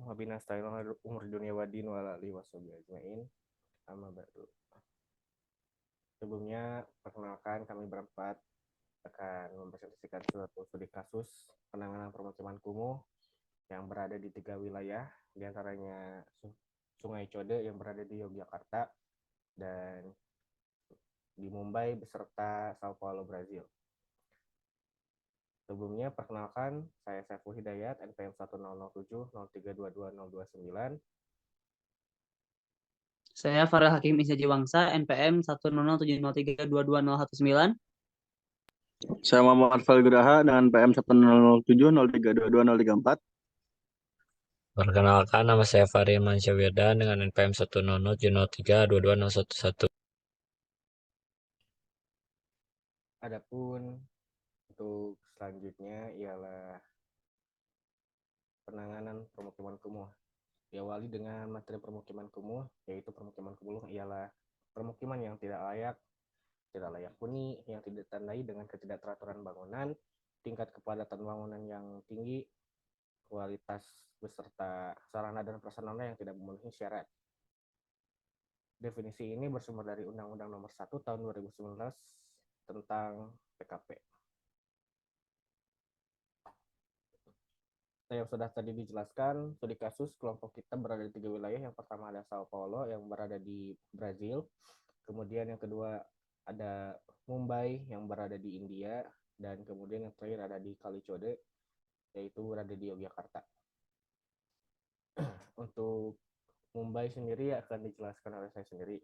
Wabina astagfirullah umur dunia wadin walali wasobi ajmain. Amma ba'du. Sebelumnya, perkenalkan kami berempat akan mempresentasikan suatu studi kasus penanganan permukiman kumuh yang berada di 3 wilayah, diantaranya Sungai Code yang berada di Yogyakarta dan di Mumbai beserta Sao Paulo, Brazil. Sebelumnya, perkenalkan, saya Saiful Hidayat, NPM 100703220229. Saya Farel Hakim Isyaji Wangsa, NPM 1007030322019. Saya Muhammad Falgraha dengan PM 1007032234. Perkenalkan, nama saya Fahri Mansyawirdan dengan NPM 10073220111. Adapun untuk selanjutnya ialah penanganan permukiman kumuh. Diawali dengan materi permukiman kumuh, yaitu permukiman kumuh ialah permukiman yang tidak layak huni, yang tidak ditandai dengan ketidakteraturan bangunan, tingkat kepadatan bangunan yang tinggi, kualitas beserta sarana dan prasarana yang tidak memenuhi syarat. Definisi ini bersumber dari Undang-Undang Nomor 1 Tahun 2019 tentang PKP. Yang sudah tadi dijelaskan, studi kasus kelompok kita berada di 3 wilayah. Yang pertama ada Sao Paulo yang berada di Brazil. Kemudian yang kedua ada Mumbai yang berada di India. Dan kemudian yang terakhir ada di Kalicode, yaitu berada di Yogyakarta. Untuk Mumbai sendiri akan dijelaskan oleh saya sendiri.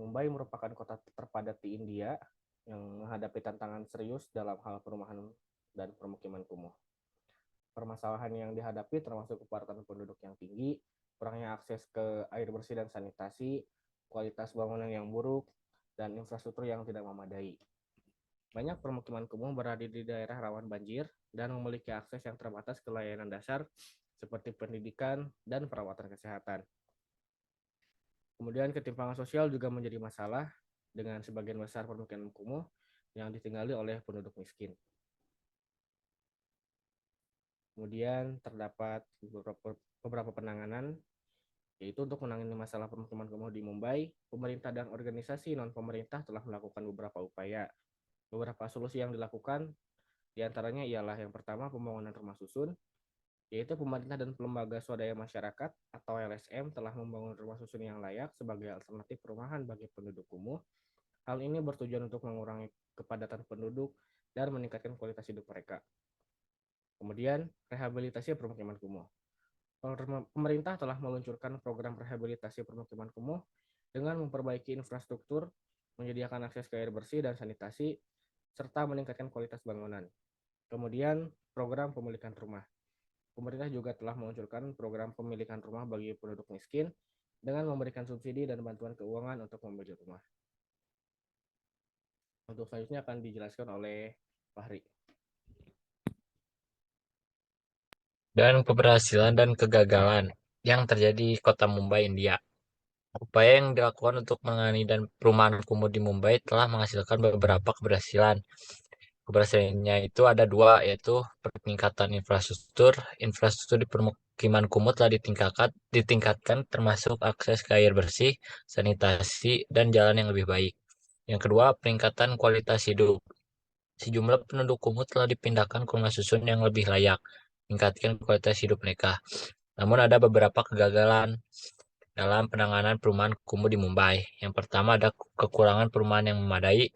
Mumbai merupakan kota terpadat di India yang menghadapi tantangan serius dalam hal perumahan dan permukiman kumuh. Permasalahan yang dihadapi termasuk kepadatan penduduk yang tinggi, kurangnya akses ke air bersih dan sanitasi, kualitas bangunan yang buruk, dan infrastruktur yang tidak memadai. Banyak permukiman kumuh berada di daerah rawan banjir dan memiliki akses yang terbatas ke layanan dasar seperti pendidikan dan perawatan kesehatan. Kemudian ketimpangan sosial juga menjadi masalah dengan sebagian besar permukiman kumuh yang ditinggali oleh penduduk miskin. Kemudian terdapat beberapa penanganan, yaitu untuk menangani masalah permukiman kumuh di Mumbai, pemerintah dan organisasi non-pemerintah telah melakukan beberapa upaya. Beberapa solusi yang dilakukan diantaranya ialah yang pertama pembangunan rumah susun, yaitu pemerintah dan lembaga swadaya masyarakat atau LSM telah membangun rumah susun yang layak sebagai alternatif perumahan bagi penduduk kumuh. Hal ini bertujuan untuk mengurangi kepadatan penduduk dan meningkatkan kualitas hidup mereka. Kemudian, rehabilitasi permukiman kumuh. Pemerintah telah meluncurkan program rehabilitasi permukiman kumuh dengan memperbaiki infrastruktur, menyediakan akses ke air bersih dan sanitasi, serta meningkatkan kualitas bangunan. Kemudian, program pemilikan rumah. Pemerintah juga telah meluncurkan program pemilikan rumah bagi penduduk miskin dengan memberikan subsidi dan bantuan keuangan untuk membeli rumah. Untuk selanjutnya akan dijelaskan oleh Fahri. Dan keberhasilan dan kegagalan yang terjadi di kota Mumbai, India. Upaya yang dilakukan untuk menangani dan perumahan kumuh di Mumbai telah menghasilkan beberapa keberhasilan. Keberhasilannya itu ada dua, yaitu peningkatan infrastruktur. Infrastruktur di permukiman kumuh telah ditingkatkan termasuk akses ke air bersih, sanitasi, dan jalan yang lebih baik. Yang kedua, peningkatan kualitas hidup. Sejumlah penduduk kumuh telah dipindahkan ke rumah susun yang lebih layak, meningkatkan kualitas hidup mereka. Namun ada beberapa kegagalan dalam penanganan perumahan kumuh di Mumbai. Yang pertama ada kekurangan perumahan yang memadai.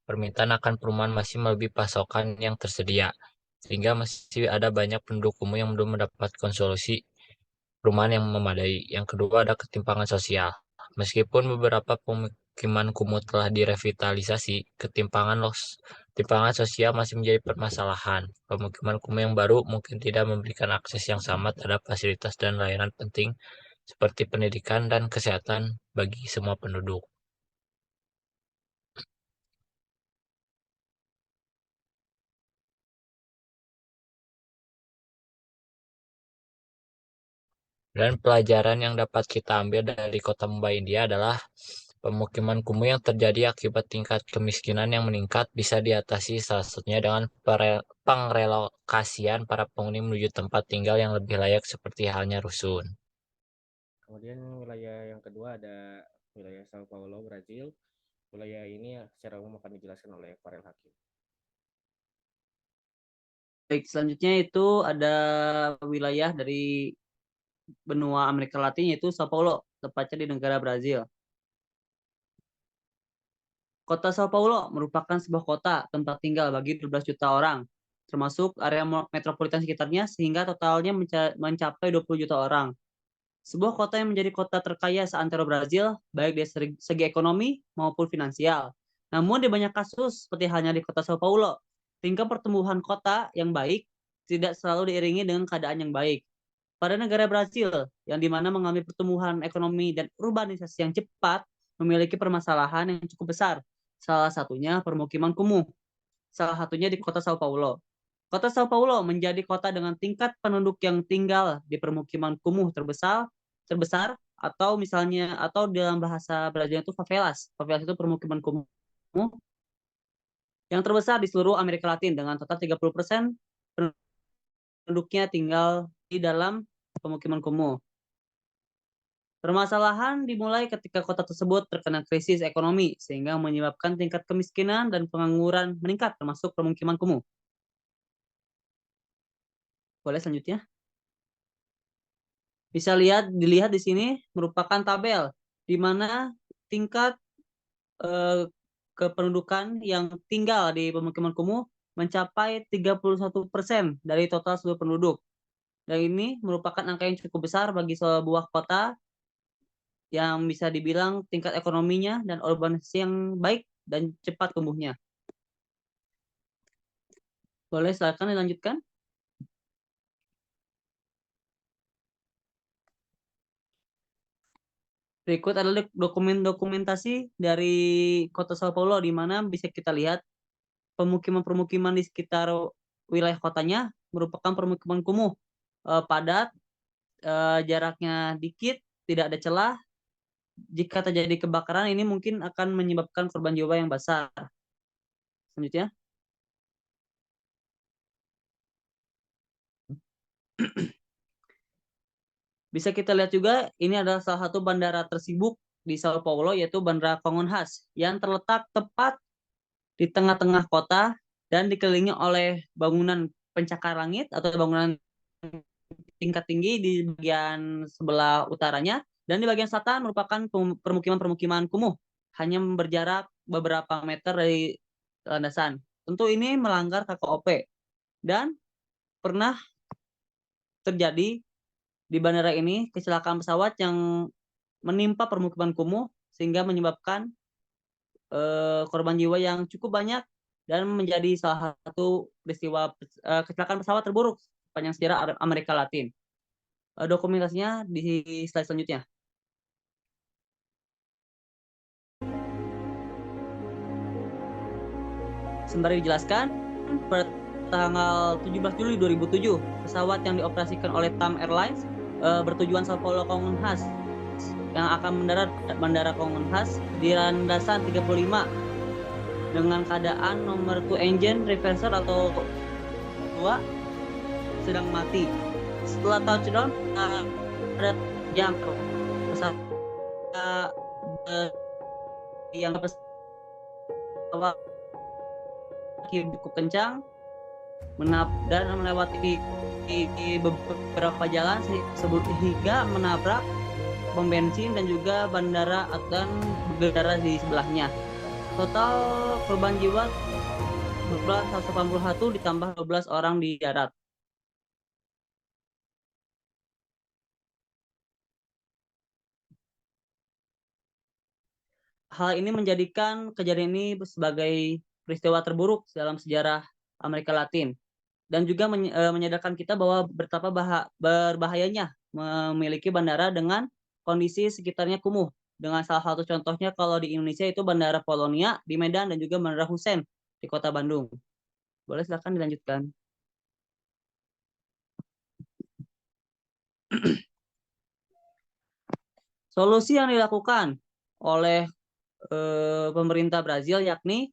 Permintaan akan perumahan masih melebihi pasokan yang tersedia, sehingga masih ada banyak penduduk kumuh yang belum mendapatkan solusi perumahan yang memadai. Yang kedua ada ketimpangan sosial. Meskipun beberapa pemukiman kumuh telah direvitalisasi, ketimpangan sosial masih menjadi permasalahan. Pemukiman kumuh yang baru mungkin tidak memberikan akses yang sama terhadap fasilitas dan layanan penting seperti pendidikan dan kesehatan bagi semua penduduk. Dan pelajaran yang dapat kita ambil dari kota Mumbai India adalah Pemukiman kumuh yang terjadi akibat tingkat kemiskinan yang meningkat bisa diatasi salah satunya dengan pengrelokasian para penghuni menuju tempat tinggal yang lebih layak seperti halnya rusun. Kemudian wilayah yang kedua ada wilayah Sao Paulo, Brazil. Wilayah ini secara umum akan dijelaskan oleh Farel Hakim. Baik, selanjutnya itu ada wilayah dari benua Amerika Latin yaitu Sao Paulo, tepatnya di negara Brazil. Kota Sao Paulo merupakan sebuah kota tempat tinggal bagi 12 juta orang, termasuk area metropolitan sekitarnya sehingga totalnya mencapai 20 juta orang. Sebuah kota yang menjadi kota terkaya seantero Brazil, baik dari segi ekonomi maupun finansial. Namun di banyak kasus, seperti halnya di kota Sao Paulo, tingkat pertumbuhan kota yang baik tidak selalu diiringi dengan keadaan yang baik. Pada negara Brazil, yang dimana mengalami pertumbuhan ekonomi dan urbanisasi yang cepat, memiliki permasalahan yang cukup besar. Salah satunya permukiman kumuh. Salah satunya di kota Sao Paulo. Kota Sao Paulo menjadi kota dengan tingkat penduduk yang tinggal di permukiman kumuh terbesar atau dalam bahasa Brazil itu favelas. Favelas itu permukiman kumuh yang terbesar di seluruh Amerika Latin dengan total 30% penduduknya tinggal di dalam pemukiman kumuh. Permasalahan dimulai ketika kota tersebut terkena krisis ekonomi sehingga menyebabkan tingkat kemiskinan dan pengangguran meningkat termasuk permukiman kumuh. Boleh selanjutnya? Bisa dilihat di sini merupakan tabel di mana tingkat kependudukan yang tinggal di pemukiman kumuh mencapai 31% dari total seluruh penduduk. Dan ini merupakan angka yang cukup besar bagi sebuah kota yang bisa dibilang tingkat ekonominya dan urbanisasi yang baik dan cepat tumbuhnya. Boleh silakan dilanjutkan. Berikut adalah dokumentasi dari kota Sao Paulo di mana bisa kita lihat pemukiman-pemukiman di sekitar wilayah kotanya merupakan permukiman kumuh, padat, jaraknya dikit, tidak ada celah. Jika terjadi kebakaran ini mungkin akan menyebabkan korban jiwa yang besar. Selanjutnya. Bisa kita lihat juga ini adalah salah satu bandara tersibuk di Sao Paulo yaitu Bandara Congonhas yang terletak tepat di tengah-tengah kota dan dikelilingi oleh bangunan pencakar langit atau bangunan tingkat tinggi di bagian sebelah utaranya dan di bagian selatan merupakan permukiman-permukiman kumuh hanya berjarak beberapa meter dari landasan. Tentu ini melanggar KKOP dan pernah terjadi di bandara ini kecelakaan pesawat yang menimpa permukiman kumuh sehingga menyebabkan korban jiwa yang cukup banyak dan menjadi salah satu peristiwa kecelakaan pesawat terburuk sepanjang sejarah Amerika Latin. Dokumentasinya di slide selanjutnya. Sembari dijelaskan, pada tanggal 17 Juli 2007, pesawat yang dioperasikan oleh TAM Airlines bertujuan Sao Paulo Congonhas yang akan mendarat Bandara Congonhas di landasan 35 dengan keadaan nomor 2 engine reverser atau 2 sedang mati. Setelah touchdown ada yang pesawat yang pesawat cukup kencang dan melewati di beberapa jalan hingga menabrak pom bensin dan juga bandara dan bandara di sebelahnya. Total korban jiwa 181 ditambah 12 orang di darat. Hal ini menjadikan kejadian ini sebagai peristiwa terburuk dalam sejarah Amerika Latin dan juga menyadarkan kita bahwa betapa berbahayanya memiliki bandara dengan kondisi sekitarnya kumuh. Dengan salah satu contohnya kalau di Indonesia itu Bandara Polonia di Medan dan juga Bandara Hussein di Kota Bandung. Boleh silakan dilanjutkan. Solusi yang dilakukan oleh pemerintah Brazil, yakni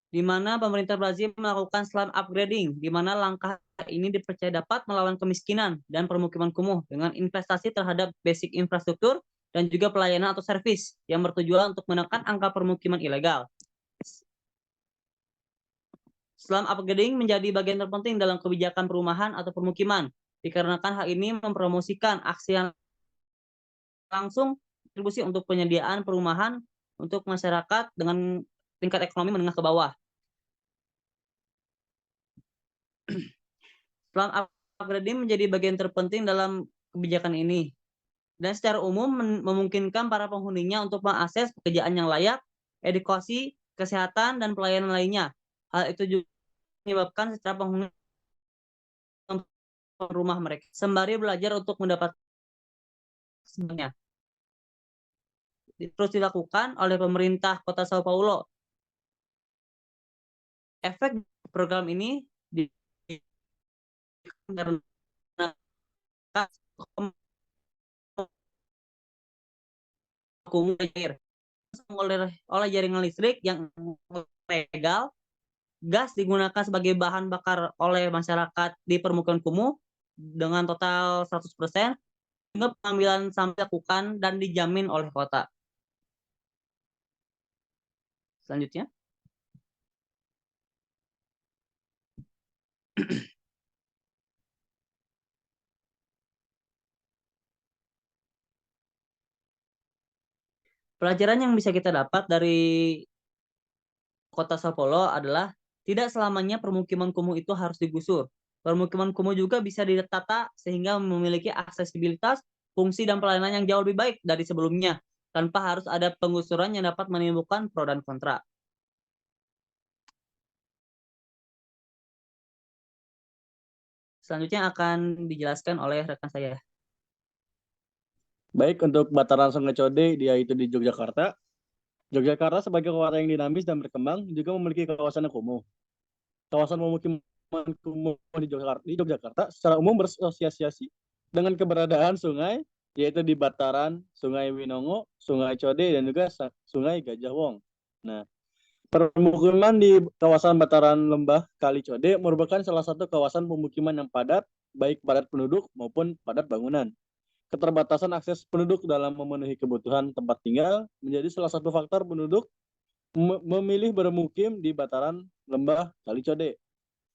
di mana pemerintah Brazil melakukan slum upgrading, di mana langkah ini dipercaya dapat melawan kemiskinan dan permukiman kumuh dengan investasi terhadap basic infrastruktur dan juga pelayanan atau servis yang bertujuan untuk menekan angka permukiman ilegal. Slum upgrading menjadi bagian terpenting dalam kebijakan perumahan atau permukiman, dikarenakan hal ini mempromosikan aksi yang langsung kontribusi untuk penyediaan perumahan untuk masyarakat dengan tingkat ekonomi menengah ke bawah. Slum upgrading menjadi bagian terpenting dalam kebijakan ini dan secara umum memungkinkan para penghuninya untuk mengakses pekerjaan yang layak, edukasi, kesehatan, dan pelayanan lainnya. Hal itu juga menyebabkan secara penghuni rumah mereka sembari belajar untuk mendapat sebenarnya. Terus dilakukan oleh pemerintah Kota Sao Paulo. Efek program ini dikarenakan air oleh jaringan listrik yang legal. Gas digunakan sebagai bahan bakar oleh masyarakat di permukiman kumuh dengan total 100%, sehingga pengambilan sampah dilakukan dan dijamin oleh kota. Selanjutnya. Pelajaran yang bisa kita dapat dari Kota Sao Paulo adalah tidak selamanya permukiman kumuh itu harus digusur. Permukiman kumuh juga bisa ditata sehingga memiliki aksesibilitas, fungsi, dan pelayanan yang jauh lebih baik dari sebelumnya, tanpa harus ada penggusuran yang dapat menimbulkan pro dan kontra. Selanjutnya akan dijelaskan oleh rekan saya. Baik, untuk Bataran Sungai Code, dia itu di Yogyakarta. Yogyakarta sebagai kota yang dinamis dan berkembang juga memiliki kawasan yang kumuh. Kawasan pemukiman kumuh di Yogyakarta secara umum berasosiasi dengan keberadaan sungai, yaitu di Bataran, Sungai Winongo, Sungai Code, dan juga Sungai Gajah Wong. Nah, permukiman di kawasan Bataran Lembah Kali Code merupakan salah satu kawasan pemukiman yang padat, baik padat penduduk maupun padat bangunan. Keterbatasan akses penduduk dalam memenuhi kebutuhan tempat tinggal menjadi salah satu faktor penduduk memilih bermukim di Bataran Lembah Kali Code,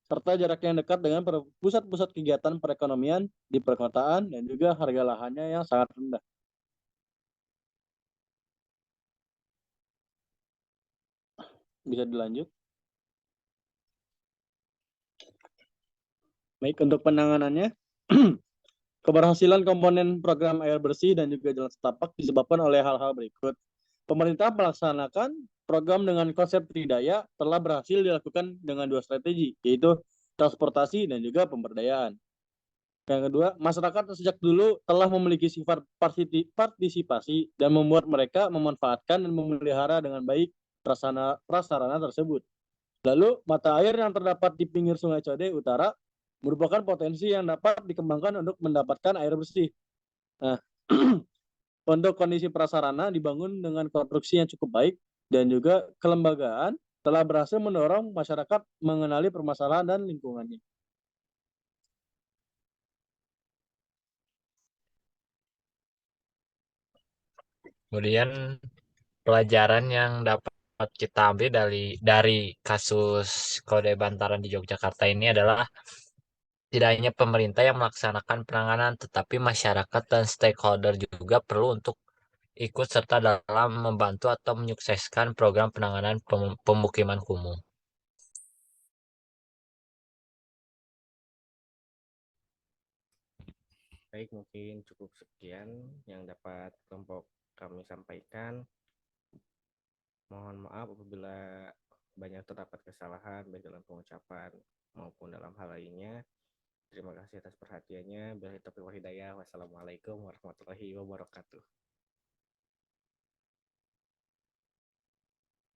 serta jarak yang dekat dengan pusat-pusat kegiatan perekonomian di perkotaan dan juga harga lahannya yang sangat rendah. Bisa dilanjut. Baik, untuk penanganannya, keberhasilan komponen program air bersih dan juga jalan setapak disebabkan oleh hal-hal berikut. Pemerintah melaksanakan program dengan konsep tridaya telah berhasil dilakukan dengan 2 strategi, yaitu transportasi dan juga pemberdayaan. Yang kedua, masyarakat sejak dulu telah memiliki sifat partisipasi dan membuat mereka memanfaatkan dan memelihara dengan baik prasarana tersebut. Lalu, mata air yang terdapat di pinggir Sungai Code Utara merupakan potensi yang dapat dikembangkan untuk mendapatkan air bersih. Nah, untuk kondisi prasarana dibangun dengan konstruksi yang cukup baik dan juga kelembagaan telah berhasil mendorong masyarakat mengenali permasalahan dan lingkungannya. Kemudian pelajaran yang dapat kita ambil dari kasus Kode Bantaran di Yogyakarta ini adalah tidak hanya pemerintah yang melaksanakan penanganan, tetapi masyarakat dan stakeholder juga perlu untuk ikut serta dalam membantu atau menyukseskan program penanganan pemukiman kumuh. Baik, mungkin cukup sekian yang dapat kelompok kami sampaikan. Mohon maaf apabila banyak terdapat kesalahan baik dalam pengucapan maupun dalam hal lainnya. Terima kasih atas perhatiannya. Wassalamualaikum warahmatullahi wabarakatuh.